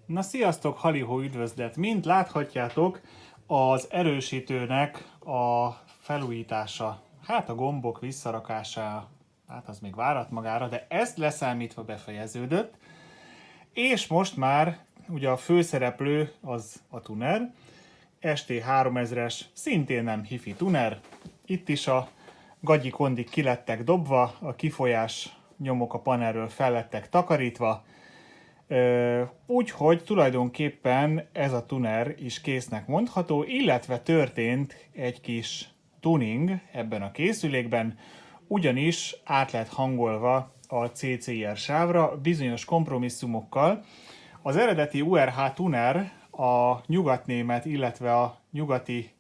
Na sziasztok, halihó üdvözlet! Mint láthatjátok, az erősítőnek a felújítása, hát a gombok visszarakása, hát az még várat magára, de ezt leszámítva befejeződött, és most már ugye a főszereplő az a tuner, ST3000-es, szintén nem hifi tuner, itt is a gagyi kondik ki lettek dobva, a kifolyás nyomok a panelről fel lettek takarítva, úgyhogy tulajdonképpen ez a tuner is késznek mondható, illetve történt egy kis tuning ebben a készülékben, ugyanis át lett hangolva a CCR sávra bizonyos kompromisszumokkal. Az eredeti URH tuner a nyugatnémet, illetve a nyugati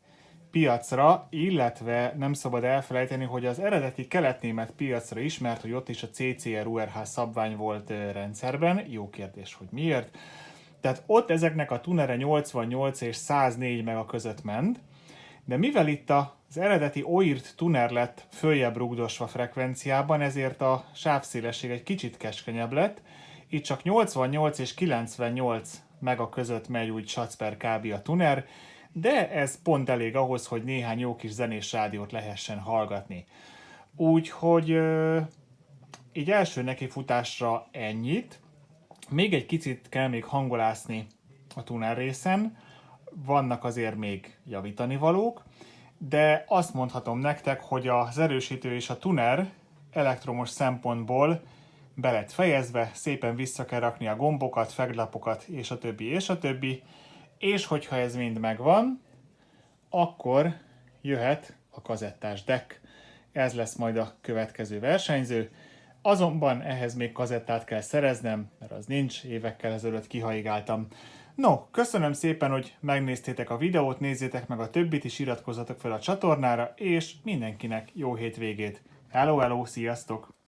piacra, illetve nem szabad elfelejteni, hogy az eredeti keletnémet piacra is, mert hogy ott is a CCR-URH szabvány volt rendszerben. Jó kérdés, hogy miért. Tehát ott ezeknek a tunere 88 és 104 mega között ment, de mivel itt az eredeti OIRT tuner lett följebb rugdosva frekvenciában, ezért a sávszélesség egy kicsit keskenyebb lett. Itt csak 88 és 98 mega között megy úgy SAC per kb. A tuner, de ez pont elég ahhoz, hogy néhány jó kis zenés rádiót lehessen hallgatni. Úgyhogy így első nekifutásra ennyit. Még egy kicsit kell még hangolászni a tuner részen, vannak azért még javítani valók, de azt mondhatom nektek, hogy az erősítő és a tuner elektromos szempontból be lett fejezve, szépen vissza kell rakni a gombokat, feglapokat és a többi és a többi, és hogyha ez mind megvan, akkor jöhet a kazettás deck. Ez lesz majd a következő versenyző. Azonban ehhez még kazettát kell szereznem, mert az nincs, évekkel ezelőtt kihaigáltam. No, köszönöm szépen, hogy megnéztétek a videót, nézzétek meg a többit is, iratkozzatok fel a csatornára, és mindenkinek jó hétvégét. Hello, hello, sziasztok!